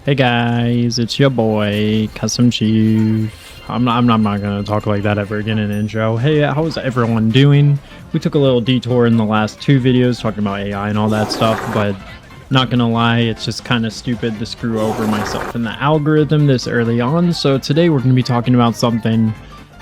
Hey guys, it's your boy Custom Chief. I'm not gonna talk like that ever again in an intro. Hey, how's everyone doing? We took a little detour in the last two videos talking about AI and all that stuff, but not gonna lie, it's just kind of stupid to screw over myself in the algorithm this early on. So today we're gonna be talking about something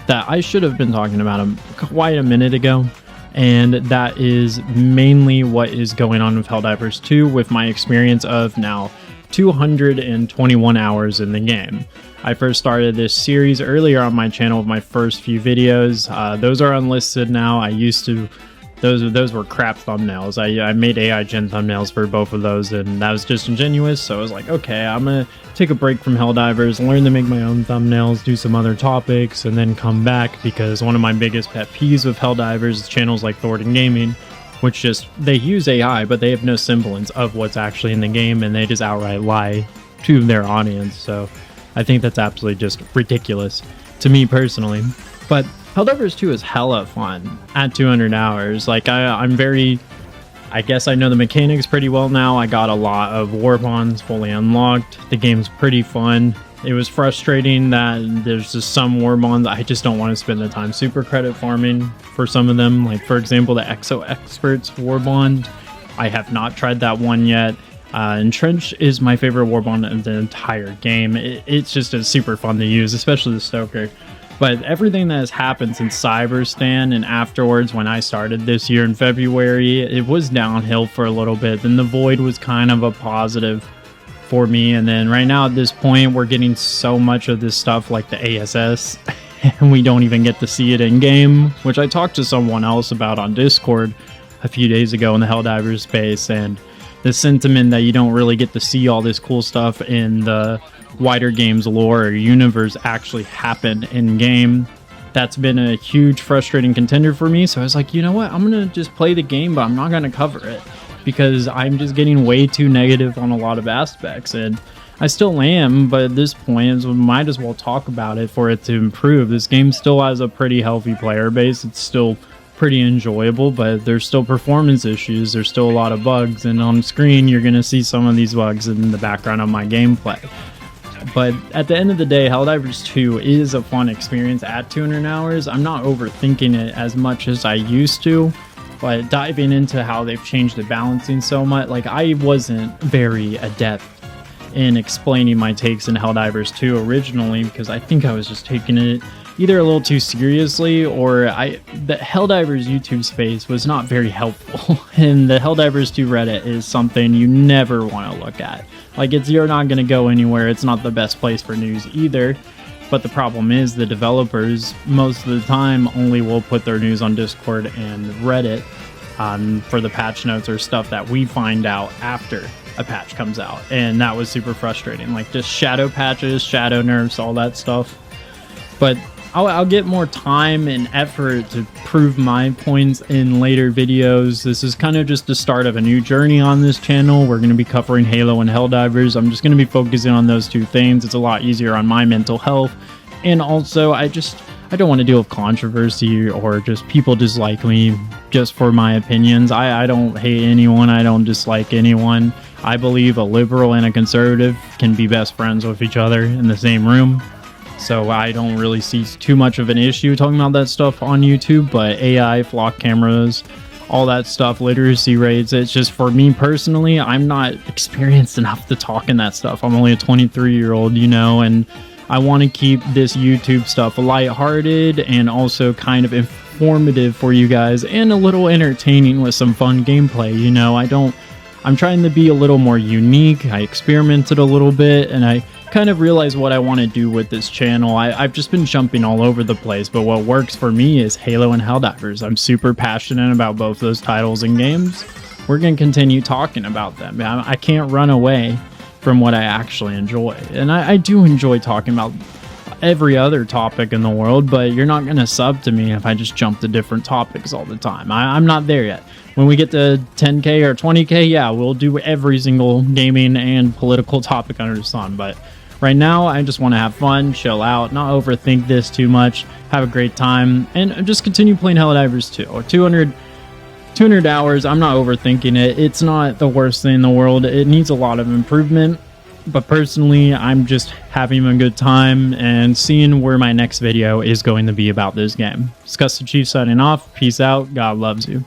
that I should have been talking about quite a minute ago, and that is mainly what is going on with Helldivers 2 with my experience of now 221 hours in the game. I first started this series earlier on my channel with my first few videos. Those are unlisted now. I used to, those were crap thumbnails. I made AI gen thumbnails for both of those, and that was disingenuous. So I was like, okay, I'm gonna take a break from Helldivers, learn to make my own thumbnails, do some other topics, and then come back, because one of my biggest pet peeves with Helldivers is channels like Thornton Gaming, which just, they use AI, but they have no semblance of what's actually in the game, and they just outright lie to their audience. So I think that's absolutely just ridiculous to me personally. But Helldivers 2 is hella fun at 200 hours. Like, I guess I know the mechanics pretty well now. I got a lot of war bonds fully unlocked. The game's pretty fun. It was frustrating that there's just some war bonds I just don't want to spend the time super credit farming for some of them. Like, for example, the Exo Experts war bond. I have not tried that one yet. Entrench is my favorite war bond of the entire game. It's just super fun to use, especially the Stoker. But everything that has happened since Cyberstan and afterwards, when I started this year in February, it was downhill for a little bit. Then the Void was kind of a positive for me, and then right now at this point we're getting so much of this stuff like the ASS and we don't even get to see it in game, which I talked to someone else about on Discord a few days ago in the Helldivers space, and the sentiment that you don't really get to see all this cool stuff in the wider game's lore or universe actually happen in game. That's been a huge frustrating contender for me. So I was like, you know what, I'm gonna just play the game, but I'm not gonna cover it, because I'm just getting way too negative on a lot of aspects, and I still am, but at this point, we might as well talk about it for it to improve. This game still has a pretty healthy player base. It's still pretty enjoyable, but there's still performance issues. There's still a lot of bugs, and on screen, you're going to see some of these bugs in the background of my gameplay. But at the end of the day, Helldivers 2 is a fun experience at 200 hours. I'm not overthinking it as much as I used to. But diving into how they've changed the balancing so much, like, I wasn't very adept in explaining my takes in Helldivers 2 originally, because I think I was just taking it either a little too seriously, or the Helldivers YouTube space was not very helpful. And the Helldivers 2 Reddit is something you never want to look at. Like, you're not going to go anywhere. It's not the best place for news either. But the problem is the developers most of the time only will put their news on Discord and Reddit for the patch notes or stuff that we find out after a patch comes out. And that was super frustrating. Like, just shadow patches, shadow nerfs, all that stuff. But I'll get more time and effort to prove my points in later videos. This is kind of just the start of a new journey on this channel. We're going to be covering Halo and Helldivers. I'm just going to be focusing on those two things. It's a lot easier on my mental health. And also, I don't want to deal with controversy or just people dislike me just for my opinions. I don't hate anyone. I don't dislike anyone. I believe a liberal and a conservative can be best friends with each other in the same room. So I don't really see too much of an issue talking about that stuff on YouTube, but AI, flock cameras, all that stuff, literacy rates, it's just, for me personally, I'm not experienced enough to talk in that stuff. I'm only a 23-year-old, you know, and I want to keep this YouTube stuff lighthearted and also kind of informative for you guys and a little entertaining with some fun gameplay, you know. I'm trying to be a little more unique. I experimented a little bit, and I kind of realize what I want to do with this channel. I've just been jumping all over the place, but what works for me is Halo and Helldivers. I'm super passionate about both those titles and games. We're going to continue talking about them. I can't run away from what I actually enjoy, and I do enjoy talking about every other topic in the world, but you're not going to sub to me if I just jump to different topics all the time. I'm not there yet. When we get to 10K or 20K, yeah, we'll do every single gaming and political topic under the sun, but right now, I just want to have fun, chill out, not overthink this too much, have a great time, and just continue playing Helldivers 2. 200 hours, I'm not overthinking it. It's not the worst thing in the world. It needs a lot of improvement, But personally, I'm just having a good time and seeing where my next video is going to be about this game. Discuss the Chief signing off. Peace out. God loves you.